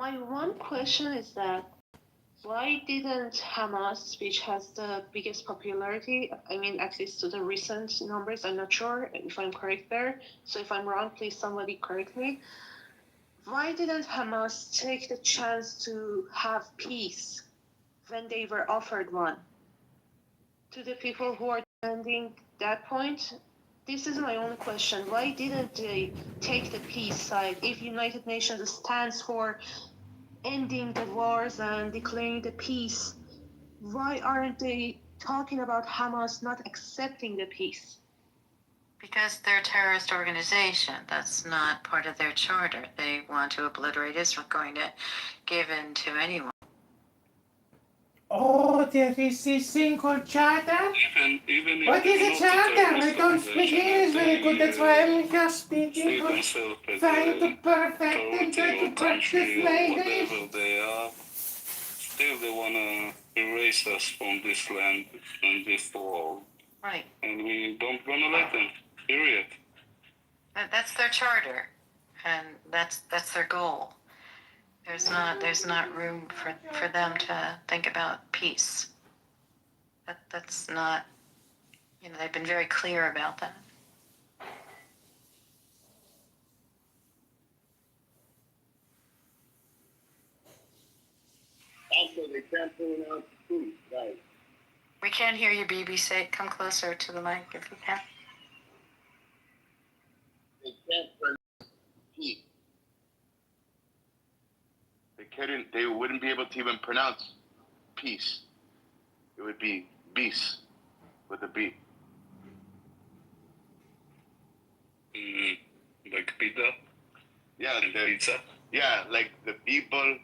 My one question is that why didn't Hamas, which has the biggest popularity, I mean, at least to the recent numbers, I'm not sure if I'm correct there. So if I'm wrong, please somebody correct me. Why didn't Hamas take the chance to have peace when they were offered one? To the people who are defending that point, this is my only question. Why didn't they take the peace side? If United Nations stands for ending the wars and declaring the peace, why aren't they talking about Hamas not accepting the peace? Because they're a terrorist organization. That's not part of their charter. They want to obliterate Israel, going to give in to anyone. Oh, there is this thing called charter? Even What is a charter? I don't speak English very good, that's why I'm just speaking, trying to perfect and try to practice my English. Whatever they are, still they want to erase us from this land and this world. Right. And we don't want to let them, period. That's their charter, and that's their goal. There's not room for them to think about peace. That's not, they've been very clear about that. Also, they can't pronounce the truth, right? We can't hear you, BB. Come closer to the mic if you can. They can't pronounce peace. They wouldn't be able to even pronounce peace. It would be beast with a B. Like pizza? Yeah, Pizza? yeah, like the people,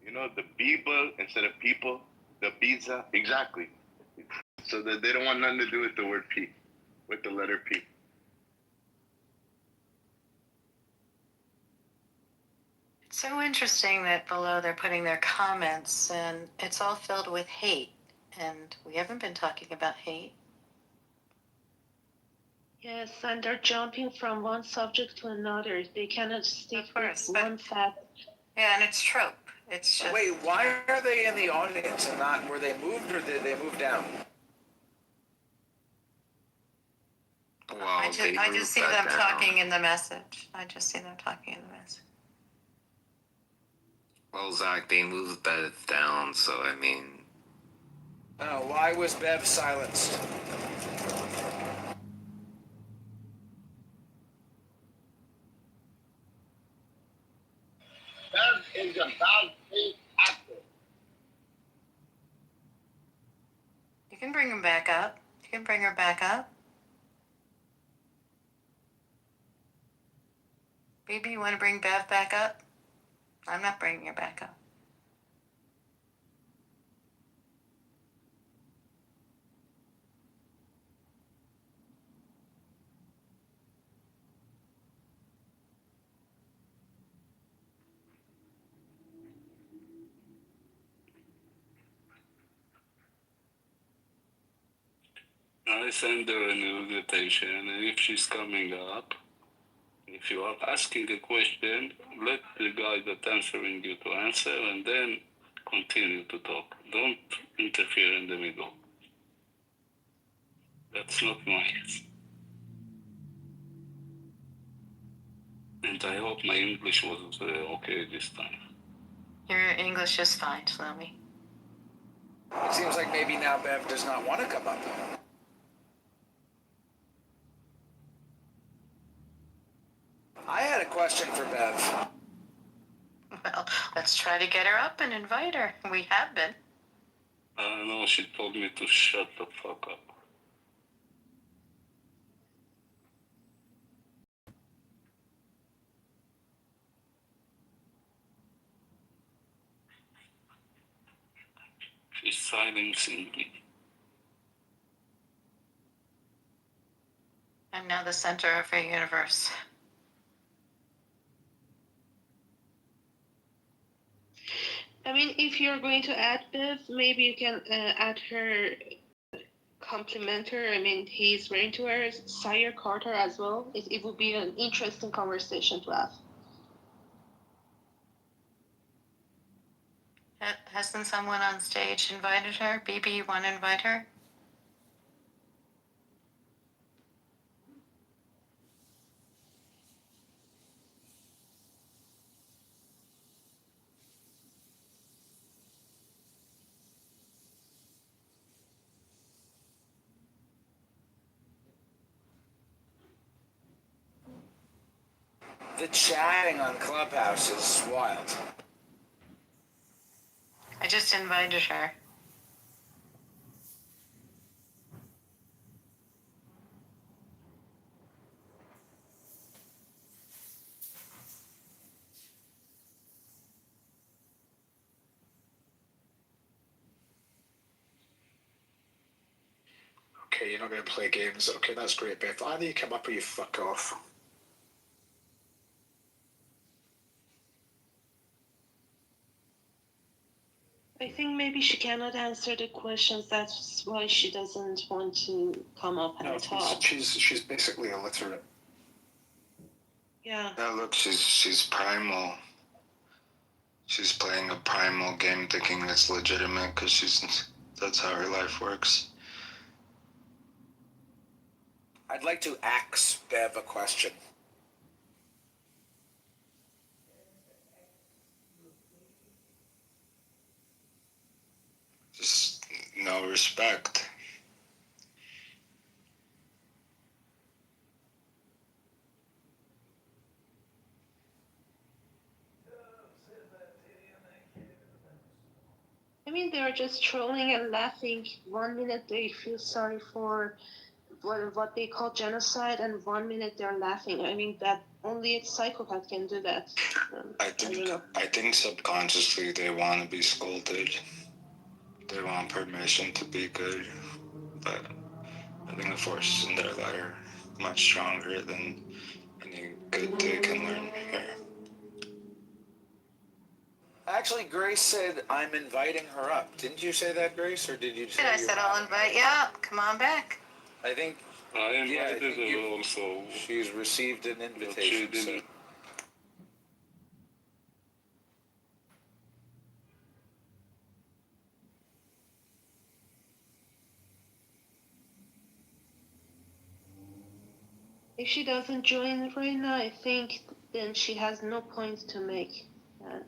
the people instead of people, the pizza, exactly. So that they don't want nothing to do with the word P, with the letter P. It's so interesting that below they're putting their comments, and it's all filled with hate, and we haven't been talking about hate. Yes, and they're jumping from one subject to another. They cannot stick with one fact. Yeah, and it's trope. It's just. Wait, why are they in the audience and not, were they moved or did they move down? Well, I just see them talking in the message. Well, Zach, they moved Bev down, so I mean. Oh, why was Bev silenced? Bev is a bad faith actor. You can bring him back up. You can bring her back up. BB, you want to bring Bev back up? I'm not bringing her back up. I send her an invitation, and if she's coming up, if you are asking a question, let the guy that's answering you to answer, and then continue to talk. Don't interfere in the middle. That's not nice. And I hope my English was okay this time. Your English is fine, Shlomi. It seems like maybe now Bev does not want to come up. I had a question for Bev. Well, let's try to get her up and invite her. We have been. No, she told me to shut the fuck up. She's silencing me. I'm now the center of her universe. I mean, if you're going to add Bev, maybe you can add her, compliment her. I mean, he's wearing to her Sire Carter as well. It would be an interesting conversation to have. Hasn't someone on stage invited her? BB, you want to invite her? The chatting on Clubhouse is wild. I just invited her. Okay, you're not going to play games. Okay, that's great, Beth. Either you come up or you fuck off. I think maybe she cannot answer the questions. That's why she doesn't want to come up and No, talk. she's basically illiterate. Yeah. Yeah, look, she's primal. She's playing a primal game, thinking it's legitimate because that's how her life works. I'd like to ask Bev a question. Just no respect. I mean, they're just trolling and laughing. 1 minute they feel sorry for what they call genocide, and 1 minute they're laughing. I mean, that only a psychopath can do that. I don't know. think subconsciously they want to be scolded. They want permission to be good, but I think the forces in their life are much stronger than any good they can learn here. Actually, Grace said I'm inviting her up. Didn't you say that, Grace, or did you say I said I'll invite you up. Come on back. I think I Yeah, I invited think her also. she's received an But she invitation. So. didn't. If she doesn't join right now, I think then she has no point to make. And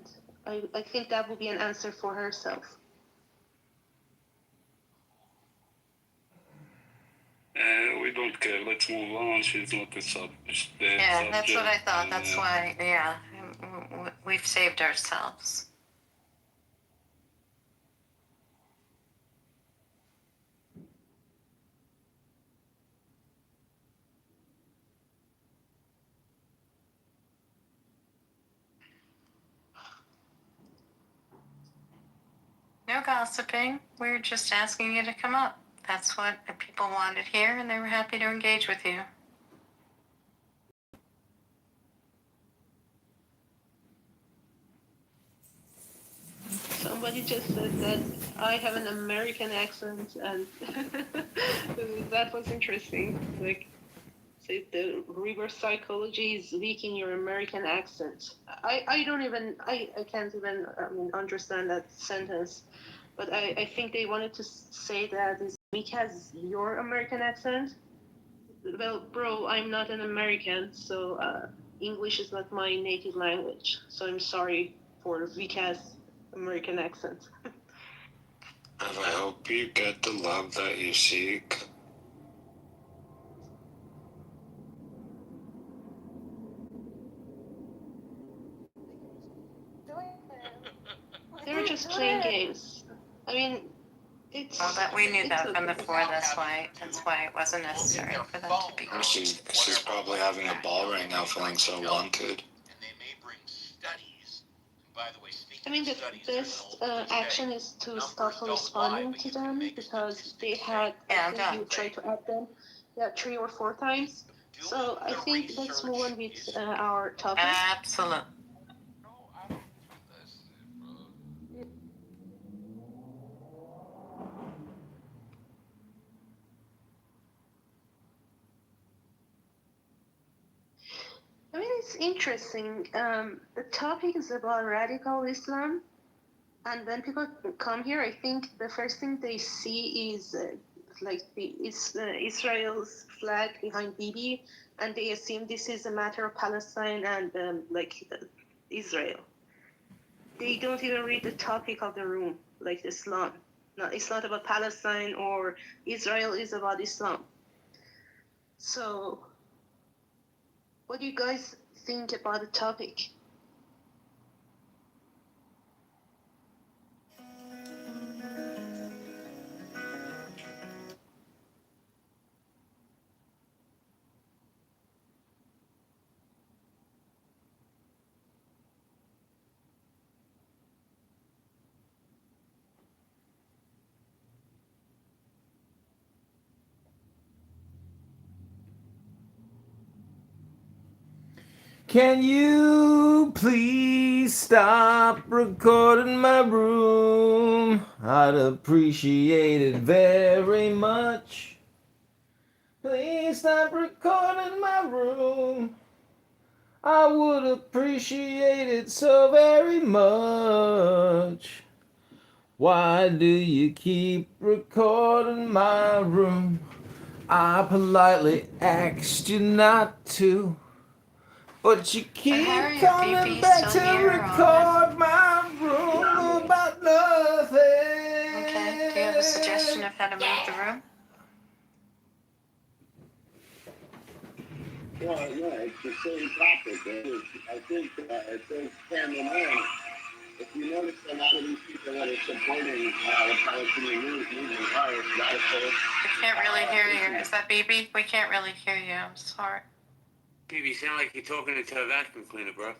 I think that would be an answer for herself. We don't care. Let's move on. She's not the subject. Yeah, that's what I thought. That's why, yeah, we've saved ourselves. No gossiping. We're just asking you to come up. That's what people wanted here, and they were happy to engage with you. Somebody just said that I have an American accent, and that was interesting. Like, say the reverse psychology is leaking your American accent. I don't even, I can't even understand that sentence. But I think they wanted to say that is weak has your American accent. Well, bro, I'm not an American, so English is not my native language. So I'm sorry for Vika's American accent. I hope you get the love that you seek. They were just playing games. I mean, it's. Well, that we knew that from okay. before. That's why it wasn't necessary for them to be. She's probably having a ball right now, feeling so wanted. And they may bring studies. By the way, I mean, the best action is to stop responding to them because they had, I think you tried to add them, 3 or 4 times. So I think let's move on with our topic. Absolutely. I mean, it's interesting. The topic is about radical Islam. And when people come here, I think the first thing they see is Israel's flag behind Bibi, and they assume this is a matter of Palestine and Israel. They don't even read the topic of the room, like Islam. No, it's not about Palestine or Israel, is about Islam. So, what do you guys think about the topic? Can you please stop recording my room? I'd appreciate it very much. Please stop recording my room. I would appreciate it so very much. Why do you keep recording my room? I politely asked you not to. But you keep Harry, is coming BP back still to here or record my room about nothing. Okay. Do you have a suggestion of how to move the room? Well, yeah, it's the same topic. I think it says Cameron on. If you notice, a lot of these people that are supporting the Palestinian movement are not opposed. We can't really hear you. Is that BB? We can't really hear you. I'm sorry. BB, you sound like you're talking into a vacuum cleaner, bro.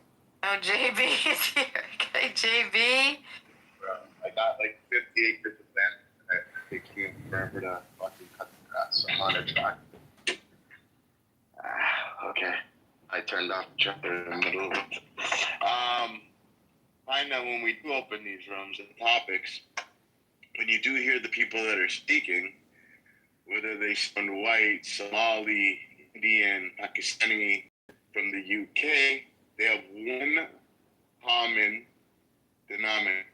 Oh, JB is here. Okay, JB. I got like 58 different bands, and it takes me forever to fucking cut the grass. So I'm on a track. Okay. I turned off the tractor in the middle of it. I know when we do open these rooms and topics, when you do hear the people that are speaking, whether they sound white, Somali, Indian, Pakistani, from the UK, they have one common denominator.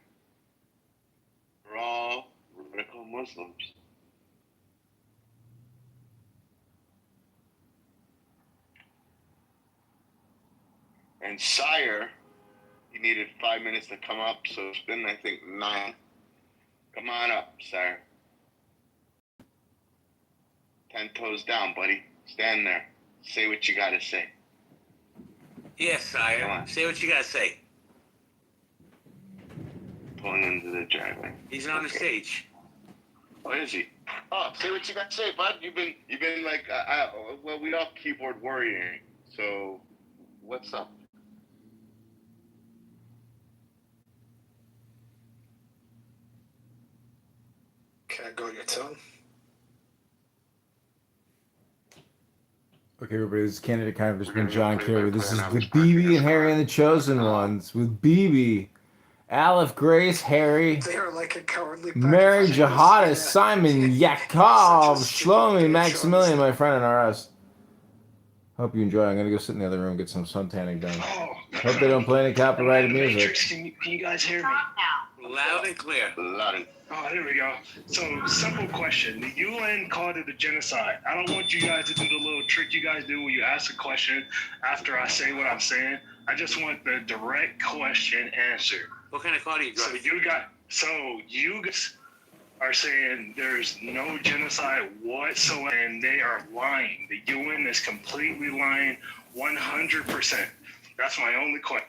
We're all radical Muslims. And Sire, he needed 5 minutes to come up, so it's been, I think, 9. Come on up, Sire. 10 toes down, buddy. Stand there. Say what you gotta say. Yes, Come sire. on. Say what you gotta say. Pulling into the driveway. He's on the stage. Where is he? Oh, say what you gotta say, bud. You've been like, well, we all keyboard worrying. So, what's up? Can't go your tongue. Okay, everybody, this is candidate Congressman John Kitover. This is the BB and Harry and the Chosen Ones with BB, Aleph, Grace, Harry, They are like a cowardly Mary, pack of Jihadis, fools. Simon, Yeah. Yakov, Such a stupid Shlomi, bitch, Maximilian, honestly. my friend, and RS. Hope you enjoy. I'm gonna go sit in the other room and get some sun tanning done. Hope they don't play any copyrighted music. Matrix, can you guys hear me? Loud and clear. Loud and Oh, there we go. So, simple question. The UN called it a genocide. I don't want you guys to do the little trick you guys do where you ask a question after I say what I'm saying. I just want the direct question answered. What kind of car do you drive? So you guys are saying there's no genocide whatsoever, and they are lying. The UN is completely lying 100%. That's my only question.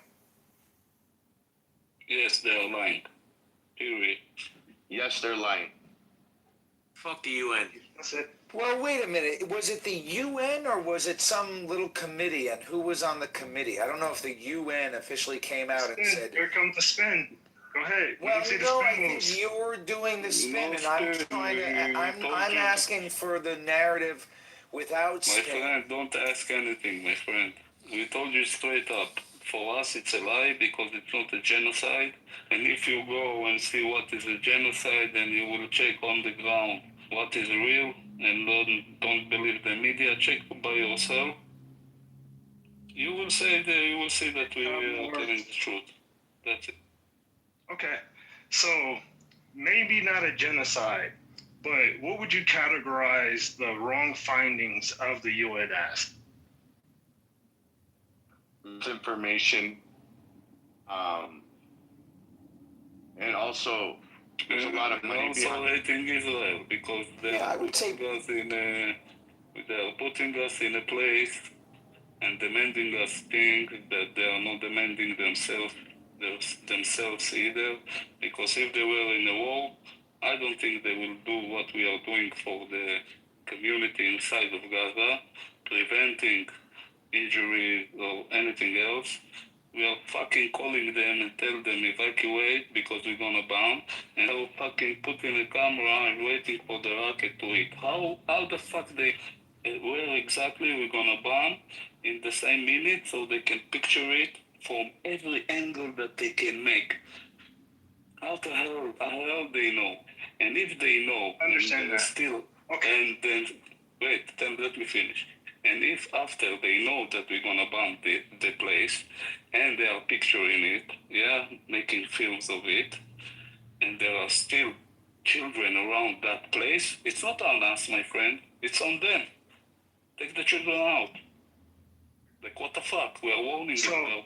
Yes, they're lying. Period. yes, they're lying. Fuck the UN. That's it. Well, wait a minute. Was it the UN or was it some little committee? And who was on the committee? I don't know if the UN officially came out and said. Here comes the spin. Go ahead. Well, see the no, I spin think moves. you're doing the spin, No and I'm spin. trying to. I'm Don't do asking for the narrative without My spin. friend, don't ask anything, my friend. We told you straight up. For us, it's a lie because it's not a genocide. And if you go and see what is a genocide, then you will check on the ground what is real, and don't believe the media. Check by yourself. You will say that we are telling the truth. That's it. Okay. So maybe not a genocide, but what would you categorize the wrong findings of the UN as? Misinformation, and also there's a lot of money also behind. hating Israel because they Yeah, I are would say- putting us in a place and demanding us things that they are not demanding themselves either. Because if they were in a war, I don't think they will do what we are doing for the community inside of Gaza, preventing injury or anything else. We are fucking calling them and tell them evacuate because we're gonna bomb, and they're fucking putting a camera and waiting for the rocket to hit. How the fuck where exactly we're gonna bomb in the same minute so they can picture it from every angle that they can make? How the hell they know? And if they know, Understand that. still, Okay. and then wait, then let me finish. And if after they know that we're gonna bomb the place, and they are picturing it, making films of it, and there are still children around that place, it's not on us, my friend. It's on them. Take the children out. Like, what the fuck? We are warning So- you.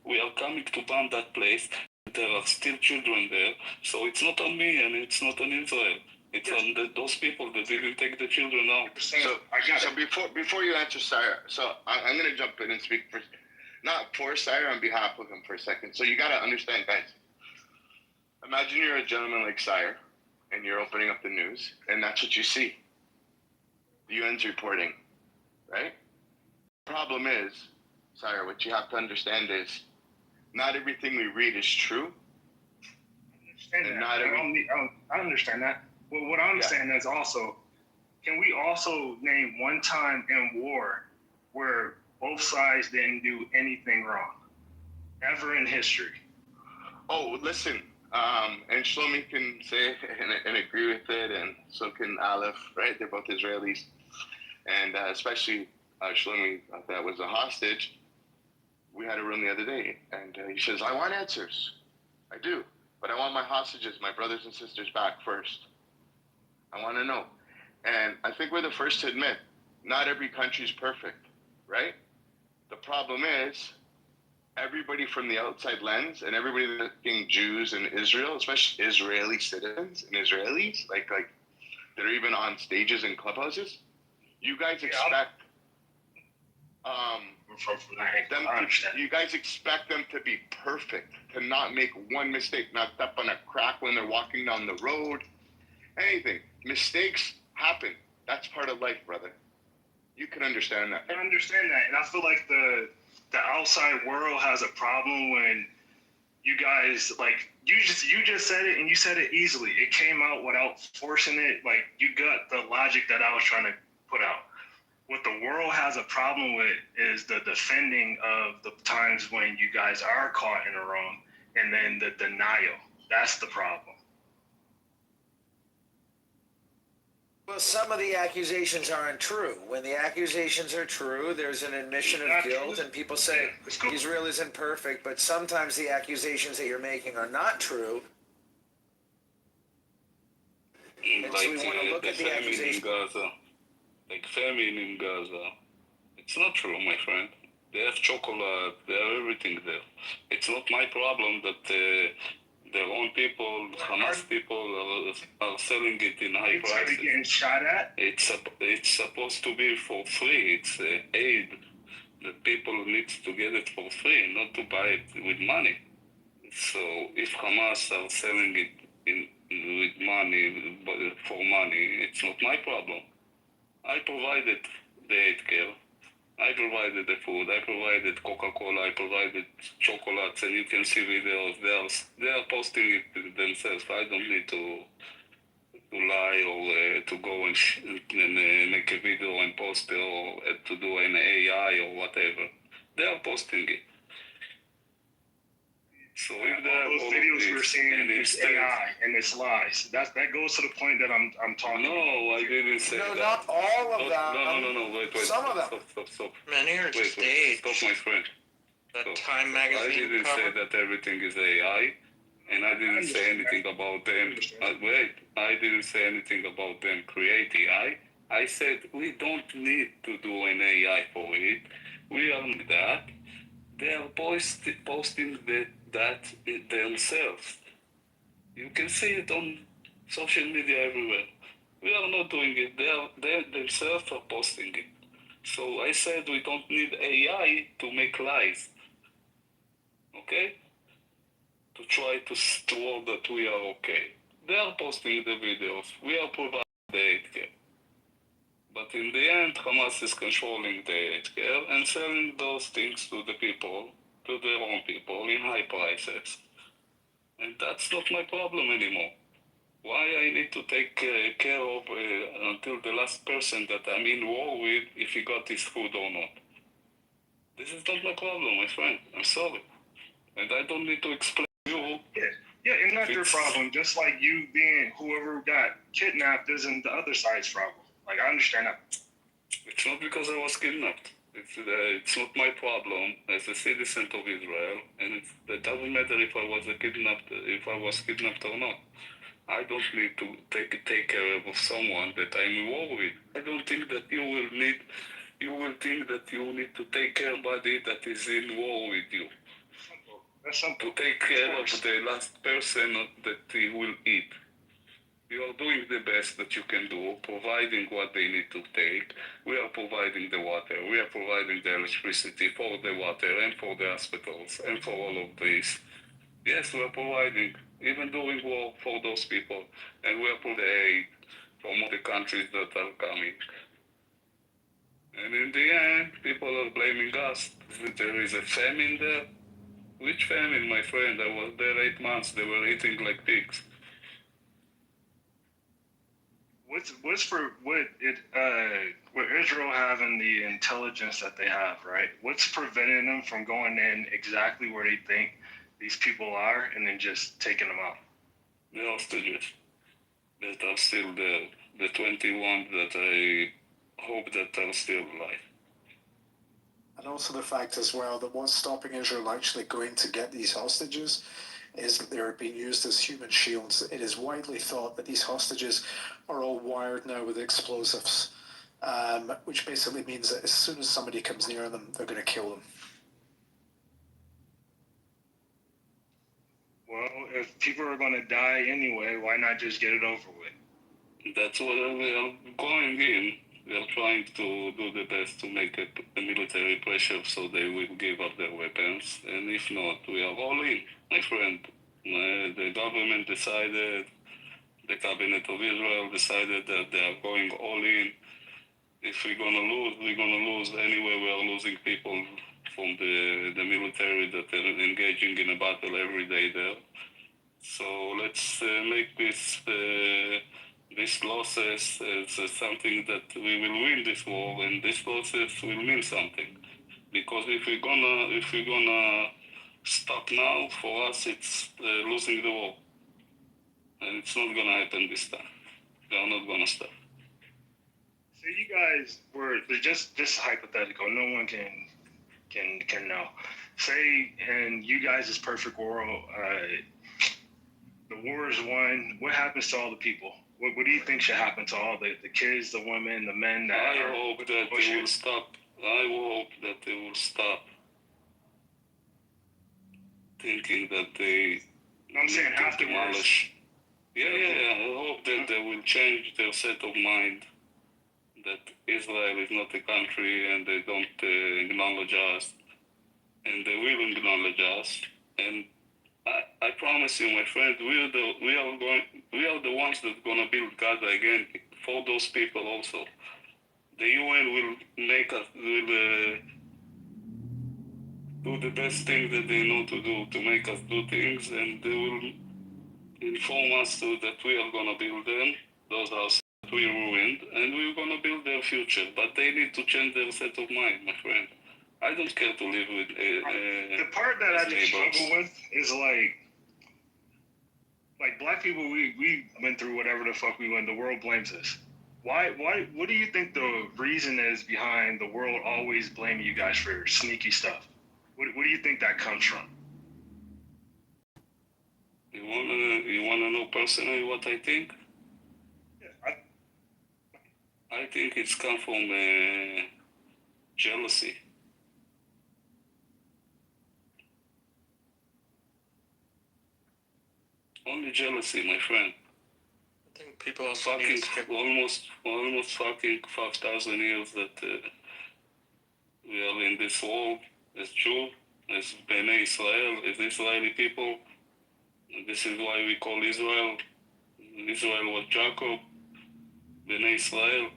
We are coming to bomb that place. There are still children there, so it's not on me and it's not on Israel. It's on those people that didn't take the children out. So I got so it. before you answer Sarah, so I'm gonna jump in and speak for, not for Sarah, on behalf of him for a second. So you gotta understand, guys. Imagine you're a gentleman like Sire, and you're opening up the news, and that's what you see. The UN's reporting, right? Problem is, Sire, what you have to understand is, not everything we read is true. understand And that. not every- I understand that. Well, what I'm saying is also, can we also name one time in war where both sides didn't do anything wrong, ever in history? Oh, listen, and Shlomi can say and agree with it, and so can Aleph, right? They're both Israelis. And especially Shlomi, that was a hostage. We had a room the other day, and he says, I want answers. I do, but I want my hostages, my brothers and sisters back first. I want to know. And I think we're the first to admit, not every country is perfect, right? The problem is, everybody from the outside lens, and everybody that's being Jews in Israel, especially Israeli citizens and Israelis, like that are even on stages in clubhouses, you guys expect you guys expect them to be perfect, to not make one mistake, not step on a crack when they're walking down the road, anything. Mistakes happen. That's part of life, brother. You can understand that. I understand that, and I feel like the outside world has a problem when you guys, like, you just said it, and you said it easily. It came out without forcing it. Like, you got the logic that I was trying to put out. What the world has a problem with is the defending of the times when you guys are caught in the wrong, and then the denial. That's the problem. Well, some of the accusations aren't true. When the accusations are true, there's an admission of Not guilt, true. and people say It's cool. Israel isn't perfect, but sometimes the accusations that you're making are not true. And so we want to look the at the famine in accusation. Gaza. Like famine in Gaza. It's not true, my friend. They have chocolate, they have everything there. It's not my problem that their own people, Hamas people, are selling it in high It's prices. getting shot at. It's supposed to be for free. It's aid that people need to get it for free, not to buy it with money. So if Hamas are selling it with money, for money, it's not my problem. I provided the healthcare. I provided the food. I provided Coca-Cola. I provided chocolates, and you can see videos. They are posting it themselves. I don't need to lie or to go and make a video and post it, or to do an AI or whatever. They are posting it. So if there are Those all videos of this, we're seeing and is instead- AI and it's lies. That goes to the point that I'm talking. No, I didn't say No, that. not all of No, them. wait. Some of them. Stop. Many are Wait, staged. stop, my friend. That Stop. Time I magazine didn't cover. say that everything is AI, And I didn't say anything about them. I didn't say anything about them create AI. I said we don't need to do an AI for it. We are that. They are posting that themselves. You can see it on social media everywhere. We are not doing it. They themselves are posting it. So I said we don't need AI to make lies. Okay? To try to show that we are okay. They are posting the videos. We are providing the 8K. But in the end, Hamas is controlling the 8K and selling those things to the people, to their own people, in high prices. And that's not my problem anymore. Why I need to take care of until the last person that I'm in war with if he got his food or not? This is not my problem, my friend. I'm sorry. And I don't need to explain to you. Yeah, and not your problem. Just like you being whoever got kidnapped isn't the other side's problem. Like, I understand that. It's not because I was kidnapped. It's not my problem as a citizen of Israel, and it doesn't matter if I was kidnapped or not. I don't need to take care of someone that I'm in war with. I don't think that you will think that you need to take care of somebody that is in war with you. That's simple. To take care of the last person that he will eat. You are doing the best that you can do, providing what they need to take. We are providing the water. We are providing the electricity for the water and for the hospitals and for all of this. Yes, we are providing, even during war, for those people. And we are providing aid from all the countries that are coming. And in the end, people are blaming us. There is a famine there. Which famine, my friend? I was there 8 months. They were eating like pigs. What Israel having the intelligence that they have, right? What's preventing them from going in exactly where they think these people are and then just taking them out? The hostages that are still there, the 21 that I hope that are still alive. And also the fact as well that what's stopping Israel actually going to get these hostages is that they're being used as human shields. It is widely thought that these hostages are all wired now with explosives, which basically means that as soon as somebody comes near them, they're going to kill them. Well, if people are going to die anyway, why not just get it over with? That's what we are going in. We are trying to do the best to make a military pressure so they will give up their weapons. And if not, we are all in, my friend. The government decided, the cabinet of Israel decided that they are going all in. If we're going to lose, we're going to lose. Anyway, we are losing people from the military that are engaging in a battle every day there. So let's make these losses as something that we will win this war, and these losses will mean something. Because if we're gonna stop now, for us it's losing the war, and it's not gonna happen this time. They are not gonna stop. So you guys were just hypothetical. No one can know. Say in you guys' perfect world, the war is won. What happens to all the people? What do you think should happen to all the kids, the women, the men that I hope that they will stop. I hope that they will stop thinking that they. I'm saying afterwards. Yeah. I hope that they will change their set of mind. That Israel is not a country and they don't acknowledge us, and they will acknowledge us. And I promise you, my friend, we are the ones that are gonna build Gaza again for those people also. The UN will make us do the best thing that they know to do to make us do things, and they will inform us that we are gonna build them those houses that we ruined, and we're gonna build their future. But they need to change their set of mind, my friend. I don't care to live with the part that I just struggle with is like black people, we went through whatever the fuck we went. The world blames us. Why? What do you think the reason is behind the world always blaming you guys for sneaky stuff? What do you think that comes from? You wanna know personally what I think? Yeah, I think it's come from jealousy. Only jealousy, my friend. I think people are Fucking almost fucking 5,000 years that we are in this world as Jew, as Bnei Israel, as Israeli people. And this is why we call Israel. Israel was Jacob, Bnei Israel.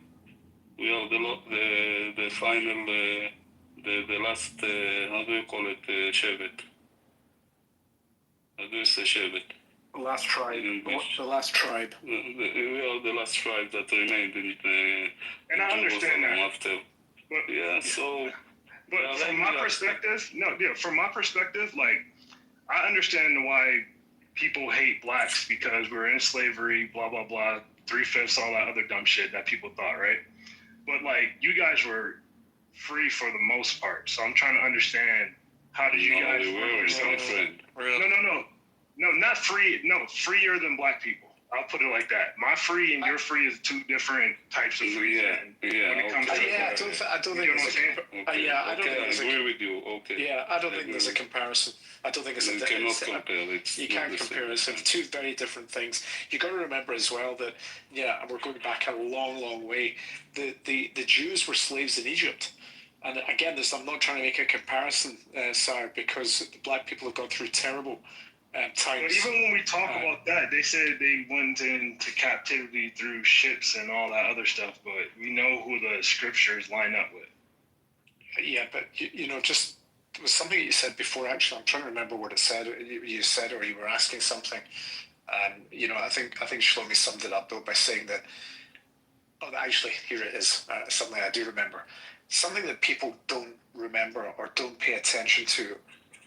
We are the final, the last, how do you call it, Shevet? How do you say Shevet? The last tribe. The last tribe. We are the last tribe that remained in and I understand Jerusalem that. after. But, Yeah, so. But from my perspective, from my perspective, like, I understand why people hate blacks because we're in slavery, blah, blah, blah, 3/5, all that other dumb shit that people thought, right? But, like, you guys were free for the most part. So I'm trying to understand, how did you guys work yourself? No, not free. No, freer than black people. I'll put it like that. My free and your free is two different types of free. Yeah. When it comes to I don't think there's I agree with you. Okay. Yeah, I don't think there's a comparison. I don't think it's you cannot compare. You can't compare it. It's two very different things. You got to remember as well that we're going back a long, long way. The Jews were slaves in Egypt. And again, I'm not trying to make a comparison, Sarah, because the black people have gone through terrible times. But even when we talk about that, they said they went into captivity through ships and all that other stuff, but we know who the scriptures line up with. Yeah, but just there was something that you said before. Actually, I'm trying to remember what it said. You said, or you were asking something. I think Shlomi summed it up though by saying that. Oh, actually, here it is. Something I do remember. Something that people don't remember or don't pay attention to,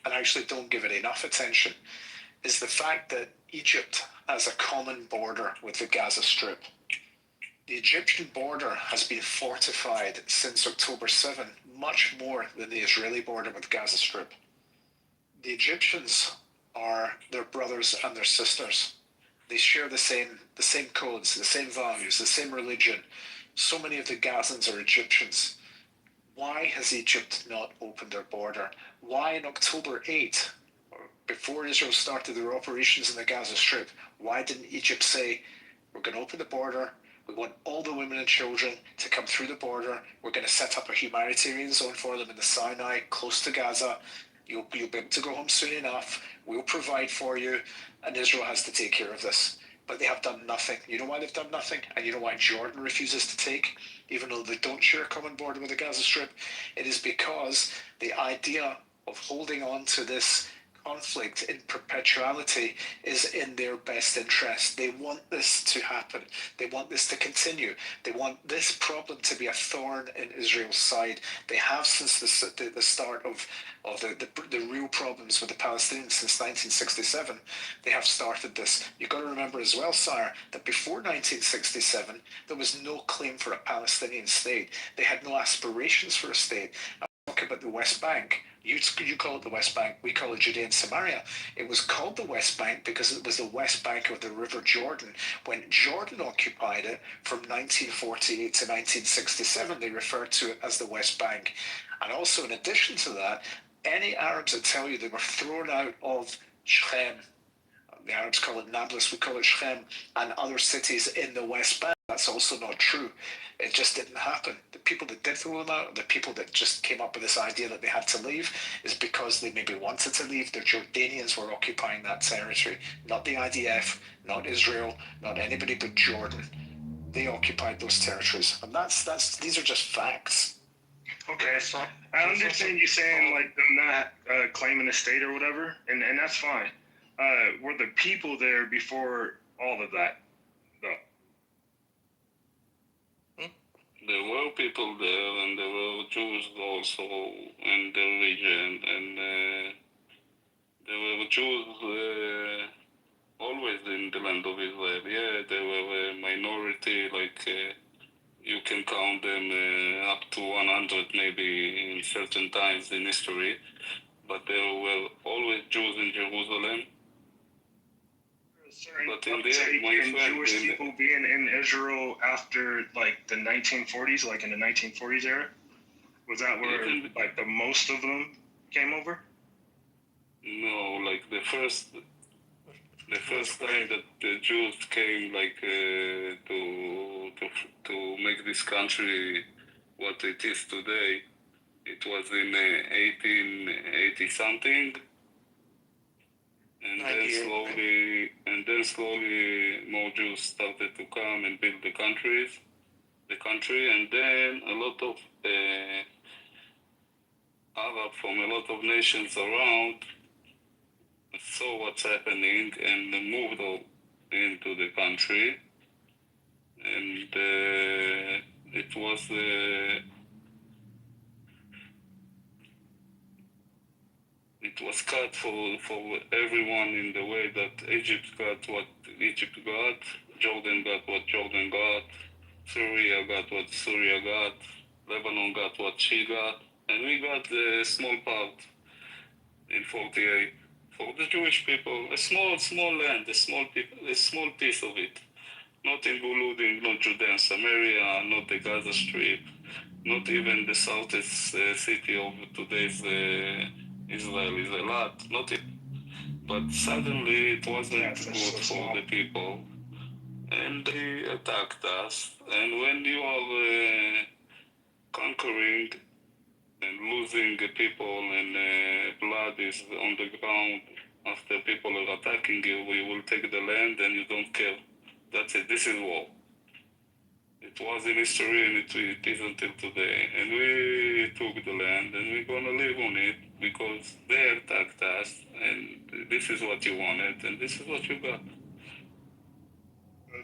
and actually don't give it enough attention, is the fact that Egypt has a common border with the Gaza Strip. The Egyptian border has been fortified since October 7, much more than the Israeli border with the Gaza Strip. The Egyptians are their brothers and their sisters. They share the same codes, the same values, the same religion. So many of the Gazans are Egyptians. Why has Egypt not opened their border? Why on October 8, before Israel started their operations in the Gaza Strip, why didn't Egypt say, we're going to open the border, we want all the women and children to come through the border, we're going to set up a humanitarian zone for them in the Sinai, close to Gaza, you'll be able to go home soon enough, we'll provide for you, and Israel has to take care of this. But they have done nothing. You know why they've done nothing? And you know why Jordan refuses to take, even though they don't share a common border with the Gaza Strip? It is because the idea of holding on to this conflict in perpetuality is in their best interest. They want this to happen. They want this to continue. They want this problem to be a thorn in Israel's side. They have since the start of the real problems with the Palestinians since 1967. They have started this. You've got to remember as well, Sire, that before 1967, there was no claim for a Palestinian state. They had no aspirations for a state. I'm talking about the West Bank. You call it the West Bank, we call it Judea and Samaria. It was called the West Bank because it was the west bank of the River Jordan. When Jordan occupied it from 1948 to 1967, they referred to it as the West Bank. And also, in addition to that, any Arabs that tell you they were thrown out of Shechem, the Arabs call it Nablus, we call it Shechem, and other cities in the West Bank, that's also not true. It just didn't happen. The people that did throw them out, the people that just came up with this idea that they had to leave, is because they maybe wanted to leave. The Jordanians were occupying that territory, not the IDF, not Israel, not anybody but Jordan. They occupied those territories, and these are just facts. Okay, so I understand you saying like them not claiming a state or whatever, and that's fine. Were the people there before all of that, though? There were people there, and there were Jews also in the region, and there were Jews always in the land of Israel. Yeah, they were a minority, like you can count them up to 100 maybe in certain times in history, but there were always Jews in Jerusalem. certain But in the uptake end, my in friend, Jewish in the- people being in Israel after like the 1940s, like in the 1940s era? Was that where Even- like the most of them came over? No, like the first time that the Jews came, like to make this country what it is today, it was in 1880 something, and then 98, slowly more Jews started to come and build the country, and then a lot of Arab from a lot of nations around saw what's happening and moved into the country, and it was cut for everyone in the way that Egypt got what Egypt got, Jordan got what Jordan got, Syria got what Syria got, Lebanon got what she got, and we got a small part in 48. For the Jewish people, a small land, a small piece of it. Not including not Judea and Samaria, not the Gaza Strip, not even the southeast city of today's Israel is a lot. Not it, but suddenly it wasn't good for the people, and they attacked us. And when you are conquering and losing people and blood is on the ground after people are attacking you, we will take the land and you don't care. That's it. This is war. It was in history and it is until today. And we took the land and we're gonna live on it because they attacked us and this is what you wanted and this is what you got.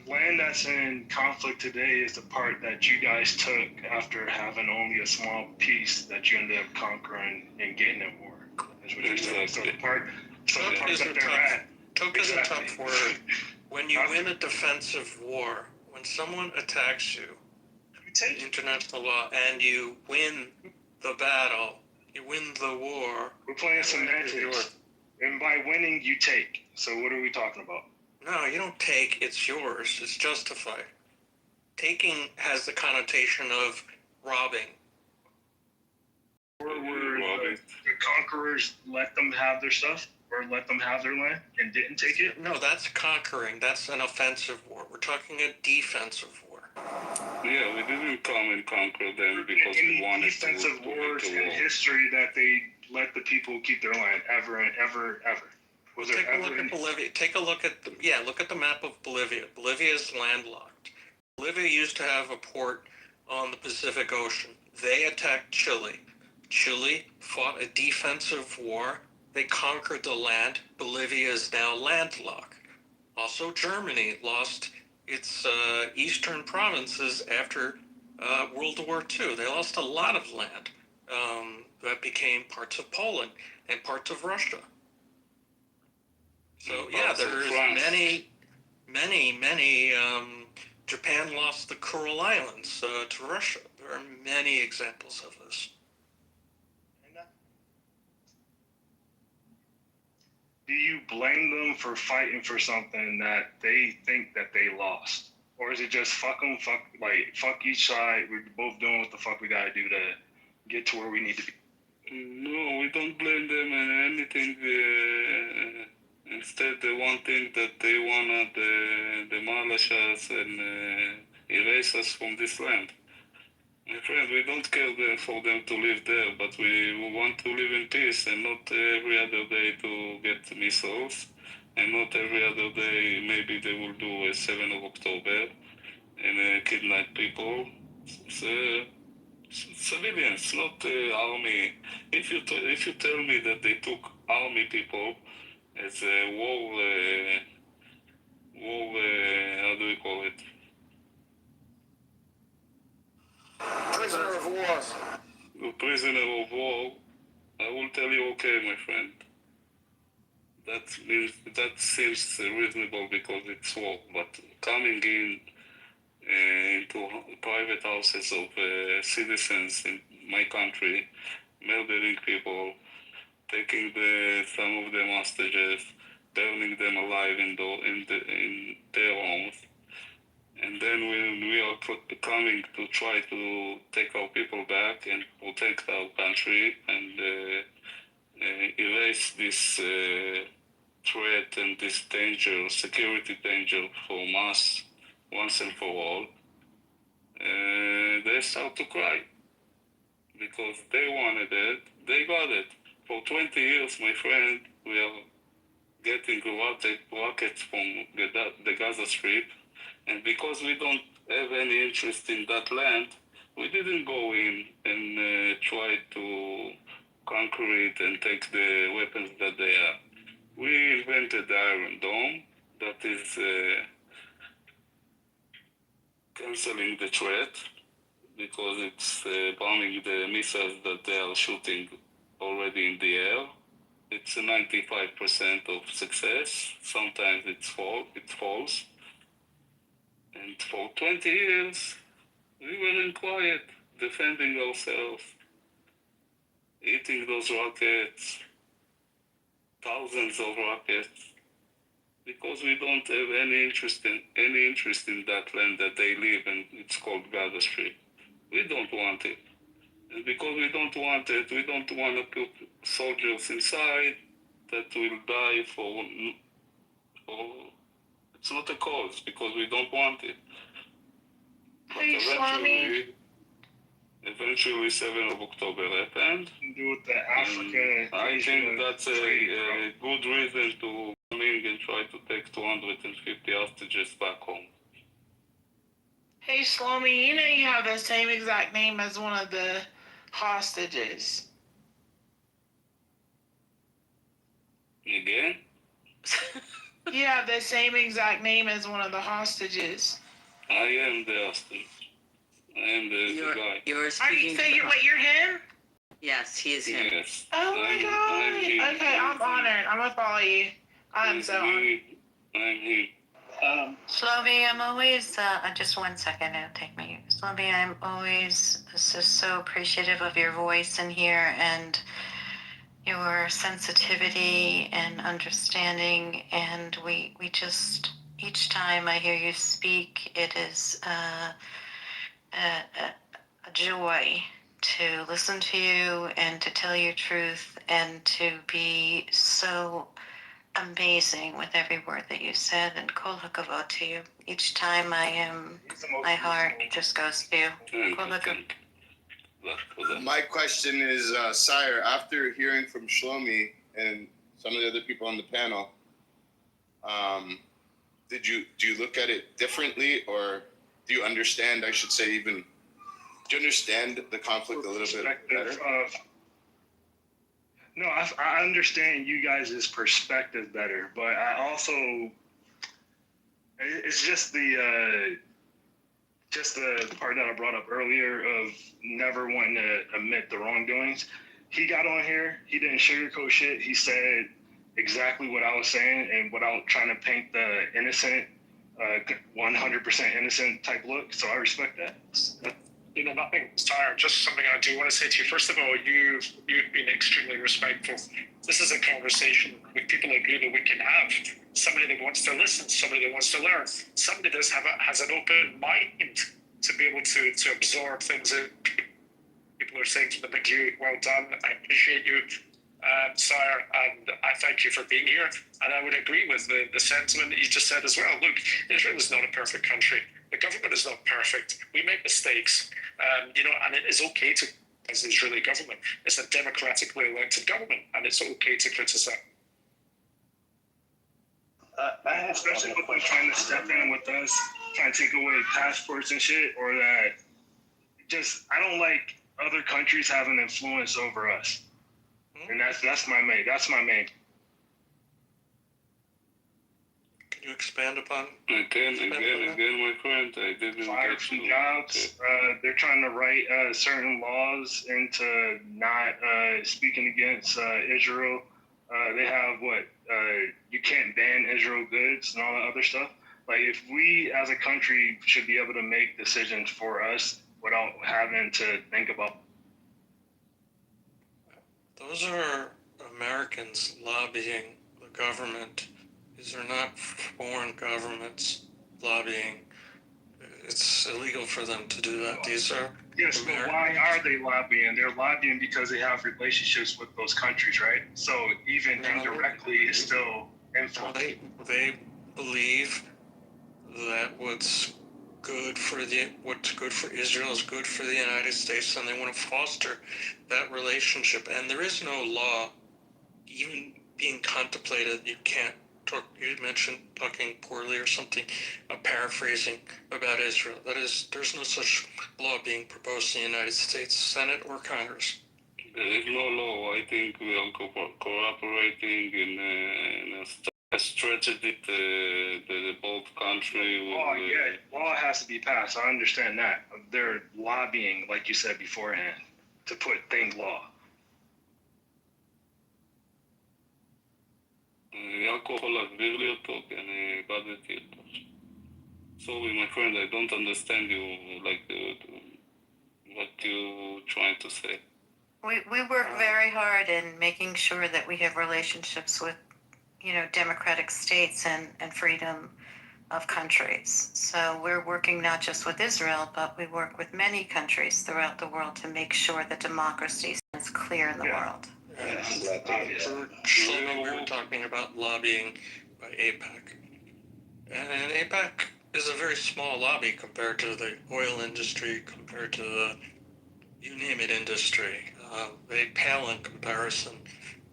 The land that's in conflict today is the part that you guys took after having only a small piece that you ended up conquering and getting at war. That's what you're saying. So the part that they're at. Took is a tough word. When you win a defensive war, when someone attacks you, international law, and you win the battle, you win the war. We're playing semantics. And by winning, you take. So what are we talking about? No, you don't take. It's yours. It's justified. Taking has the connotation of robbing. Or were the conquerors let them have their stuff? Or let them have their land and didn't take it? No, that's conquering. That's an offensive war. We're talking a defensive war. Yeah, we didn't come and conquer them because we wanted to. Any defensive wars in history that they let the people keep their land ever and ever, ever? Was there Take a ever look at Bolivia. Take a look at look at the map of Bolivia. Bolivia is landlocked. Bolivia used to have a port on the Pacific Ocean. They attacked Chile. Chile fought a defensive war. They conquered the land. Bolivia is now landlocked. Also, Germany lost its eastern provinces after World War II. They lost a lot of land that became parts of Poland and parts of Russia. So yeah, there's many. Japan lost the Kuril Islands to Russia. There are many examples of this. Do you blame them for fighting for something that they think that they lost? Or is it just fuck them, fuck each side, we're both doing what the fuck we gotta do to get to where we need to be? No, we don't blame them in anything. Instead, the one thing that they wanna demolish us and erase us from this land. My friend, we don't care for them to live there, but we want to live in peace and not every other day to get missiles, and not every other day maybe they will do a 7th of October and kidnap people. Civilians, not army. If you tell me that they took army people as a war, how do we call it? Prisoner of war. A prisoner of war, I will tell you, okay, my friend. That seems reasonable because it's war, but coming into private houses of citizens in my country, murdering people, taking some of them hostages, burning them alive in their homes. And then when we are coming to try to take our people back and protect our country and erase this threat and this danger, security danger from us once and for all, they start to cry because they wanted it, they got it. For 20 years, my friend, we are getting rockets from the Gaza Strip, and because we don't have any interest in that land, we didn't go in and try to conquer it and take the weapons that they have. We invented the Iron Dome that is canceling the threat because it's bombing the missiles that they are shooting already in the air. It's a 95% of success. Sometimes it falls. And for 20 years, we were in quiet, defending ourselves, eating those rockets, thousands of rockets, because we don't have any interest in that land that they live in. It's called Gaza Strip. We don't want it. And because we don't want it, we don't want to put soldiers inside that will die for it's not a cause, because we don't want it. But eventually 7th of October happened. Do with the Africa. I think that's a good reason to come in and try to take 250 hostages back home. Hey Shlomi, you know you have the same exact name as one of the hostages. Again? You have the same exact name as one of the hostages. I am the hostage. I am the guy. You're speaking. You're him? Yes, he is him. Yes. Oh my god. Okay, I'm honored. I'm gonna follow you. I'm so honored. I'm him. Shlomi, I'm always, just 1 second, it'll take me. Shlomi, I'm always so appreciative of your voice in here and your sensitivity and understanding. And we just, each time I hear you speak, it is a joy to listen to you and to tell your truth and to be so amazing with every word that you said, and kol hakavod to you. Each time my heart just goes to you. Kol hakavod. My question is, Sire, after hearing from Shlomi and some of the other people on the panel, do you look at it differently, or do you understand, I should say, even, do you understand the conflict a little bit better? No, I understand you guys' perspective better, but I also, it's just the part that I brought up earlier of never wanting to admit the wrongdoings. He got on here, he didn't sugarcoat shit. He said exactly what I was saying, and without trying to paint the innocent, 100% innocent type look. So I respect that. You know, nothing, Sire, just something I do want to say to you. First of all, you've been extremely respectful. This is a conversation with people like you that we can have. Somebody that wants to listen, somebody that wants to learn, somebody that has an open mind to be able to absorb things that people are saying to them. Like you, well done. I appreciate you, Sire, and I thank you for being here. And I would agree with the sentiment that you just said as well. Look, Israel is not a perfect country. The government is not perfect. We make mistakes, and it is okay to, as the Israeli government, it's a democratically elected government, and it's okay to criticize. Especially with them trying to step in with us, trying to take away passports and shit, or that I don't like other countries having influence over us. And that's my main. Can you expand upon? Again, my friend, I didn't fired from jobs. They're trying to write certain laws into not speaking against Israel. They have you can't ban Israel goods and all that other stuff. Like, if we as a country should be able to make decisions for us without having to think about. Those are Americans lobbying the government These are not foreign governments lobbying. It's illegal for them to do that. These are Yes, but why are they lobbying? They're lobbying because they have relationships with those countries, right? So even indirectly, it's still influence. They believe that what's good for Israel is good for the United States, and they want to foster that relationship. And there is no law even being contemplated. You can't talk. You mentioned talking poorly or something. Paraphrasing about Israel. That is, there's no such law being proposed in the United States Senate or Congress. There is no law. I think we are cooperating in a strategy the both country Law, law has to be passed. I understand that. They're lobbying, like you said beforehand, to put things law. יעקב יכול להסביר לי אותו, כי אני איבדתי אותו. Sorry, my friend, I don't understand you, like what you trying to say. We work very hard in making sure that we have relationships with, democratic states and freedom of countries. So we're working not just with Israel, but we work with many countries throughout the world to make sure that democracy is clear in the world. We were talking about lobbying by AIPAC. And AIPAC is a very small lobby compared to the oil industry, compared to the you name it industry. They pale in comparison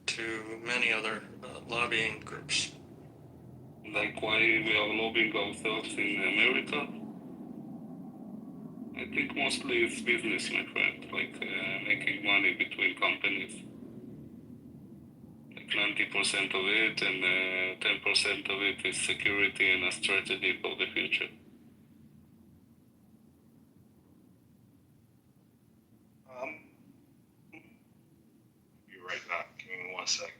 to many other lobbying groups. Like why we are lobbying ourselves in America? I think mostly it's business, my friend, like making money between companies. Like 90% of it and 10% of it is security and a strategy for the future. You're right back. Give me 1 second.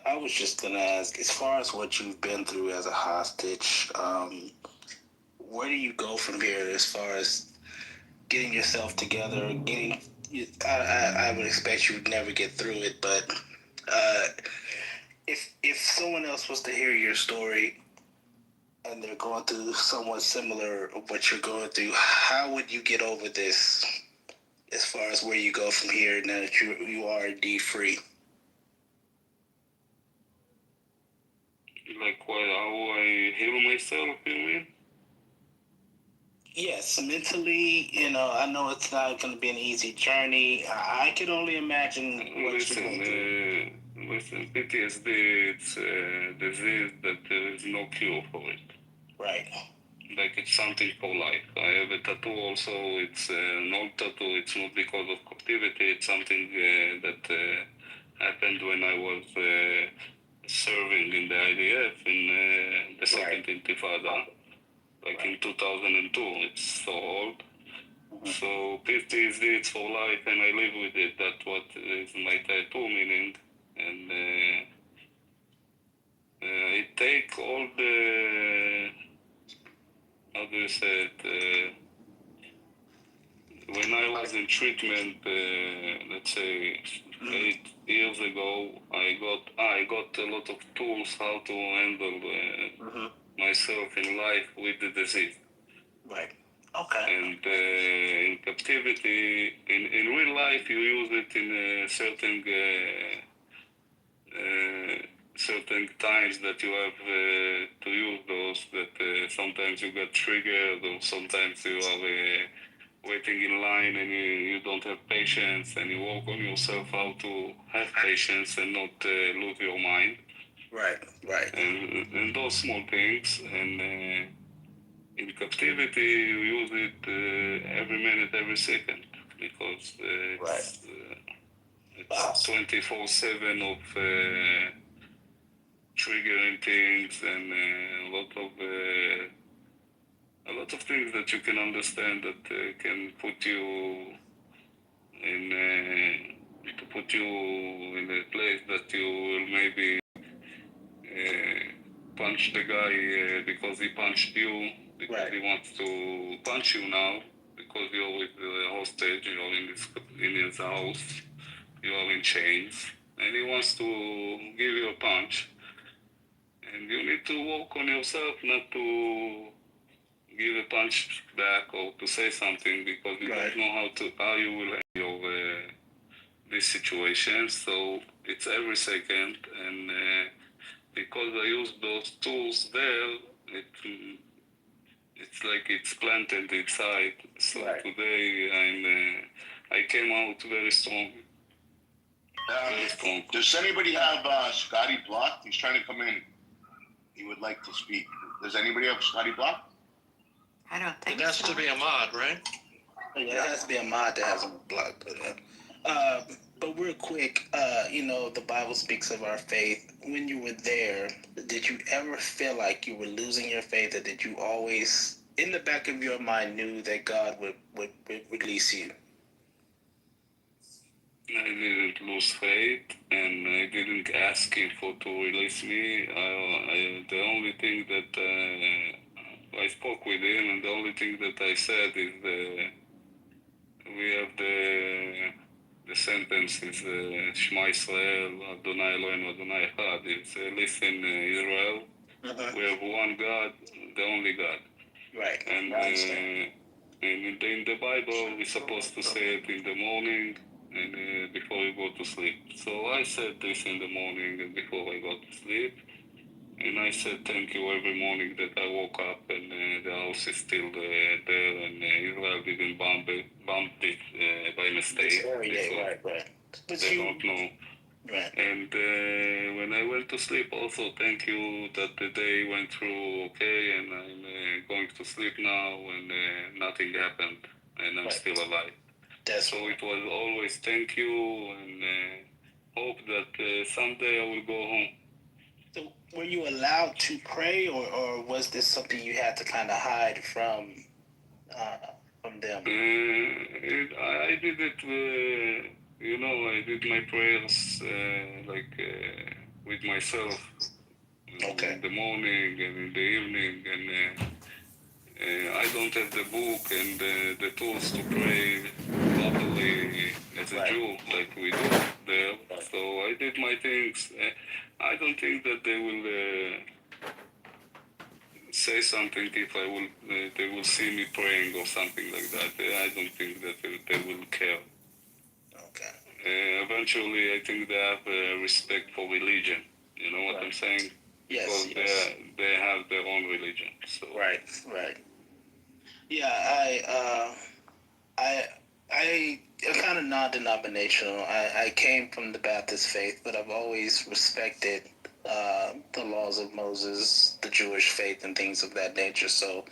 I was just gonna ask, as far as what you've been through as a hostage, where do you go from here as far as getting yourself together? I would expect you would never get through it, but if someone else was to hear your story and they're going through somewhat similar of what you're going through, how would you get over this? As far as where you go from here, now that you are indeed free. Like how I heal myself, you mean? Yes, mentally, I know it's not going to be an easy journey. I can only imagine what you're going through. Listen, PTSD, it's a disease that there is no cure for it. Right. Like it's something for life. I have a tattoo also. It's an old tattoo. It's not because of captivity. It's something that happened when I was serving in the IDF in the second Intifada, like in 2002. It's so old. So PTSD, it's for life, and I live with it. That's what is my tattoo meaning. And I take all the, how do you say it? When I was in treatment, let's say 8 years ago, I got a lot of tools how to handle myself in life with the disease. Right. Okay. And in captivity, in real life, you use it in certain times that you have to use those. That sometimes you get triggered, or sometimes you are waiting in line and you don't have patience, and you work on yourself how to have patience and not lose your mind. Right. And those small things. And in captivity, you use it every minute, every second, because it's 24/7 of triggering things and a lot of things that you can understand that can put you in a place that you will maybe punch the guy because he punched you, because he wants to punch you now, because you're with the hostage, you're in his house, you are in chains, and he wants to give you a punch. And you need to work on yourself not to give a punch back or to say something, because you don't know how you will handle this situation. So it's every second, and because I use those tools there, it's like it's planted inside. So today I came out very strong. Does anybody have Scotty blocked? He's trying to come in. He would like to speak. Does anybody have Scotty blocked? I don't think It has so. to be a mod, right? Yeah, it has to be a mod that has a block. But real quick, the Bible speaks of our faith. When you were there, did you ever feel like you were losing your faith, or did you always, in the back of your mind, knew that God would release you? I didn't lose faith, and I didn't ask him to release me. The only thing that I spoke with him, and the only thing that I said is we have the sentence is Shema Israel, Adonai Eloheinu, Adonai Echad. It's listen, Israel, we have one God, the only God. Right. And in the Bible, we're supposed to say it in the morning and before you go to sleep. So I said this in the morning and before I go to sleep. And I said thank you every morning that I woke up and the house is still there, and Israel didn't bomb it by mistake. Right. They don't know. Right. And when I went to sleep, also thank you that the day went through okay, and I'm going to sleep now, and nothing happened, and I'm still alive. So it was always thank you, and hope that someday I will go home. So were you allowed to pray, or was this something you had to kind of hide from them? I did it, I did my prayers with myself in the morning and in the evening, and I don't have the book and the tools to pray properly as a Jew like we do there. So I did my things. I don't think that they will say something if they will see me praying or something like that. I don't think that they will care. Okay. Eventually, I think they have respect for religion. You know what I'm saying? Yes. Because they have their own religion. So. Right. Yeah, I am kind of non-denominational. I came from the Baptist faith, but I've always respected the laws of Moses, the Jewish faith, and things of that nature. So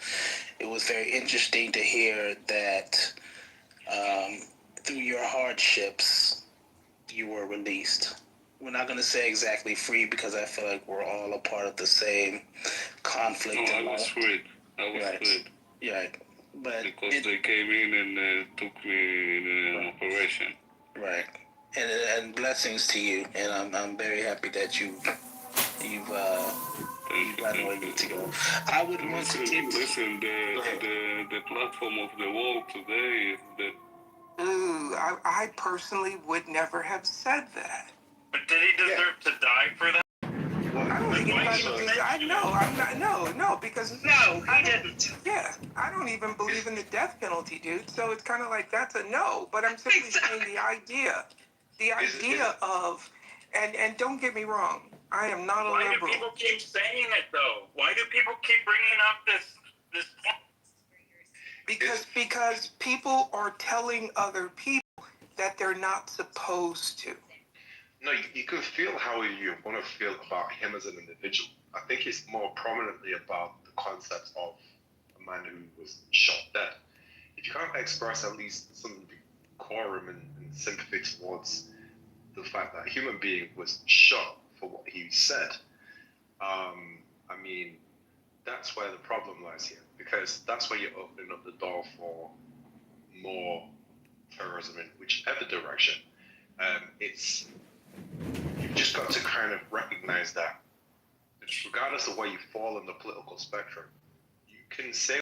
it was very interesting to hear that through your hardships, you were released. We're not going to say exactly free, because I feel like we're all a part of the same conflict. No, I was freed. Freed. Yeah, but because they came in and took me in an operation. Right, and blessings to you, and I'm very happy that you've gotten where you need to go. I would want to listen. The platform of the world today is that. I personally would never have said that. But did he deserve to die for that? Because no, he didn't. Yeah, I don't even believe in the death penalty, dude. So it's kind of like that's a no. But I'm simply saying the idea of, and don't get me wrong, I am not a liberal. Why do people keep saying it though? Why do people keep bringing up this? Because people are telling other people that they're not supposed to. No, you can feel how you want to feel about him as an individual. I think it's more prominently about the concept of a man who was shot dead. If you can't express at least some decorum and sympathy towards the fact that a human being was shot for what he said, I mean, that's where the problem lies here, because that's where you're opening up the door for more terrorism in whichever direction. You've just got to kind of recognize that regardless of where you fall in the political spectrum, you can say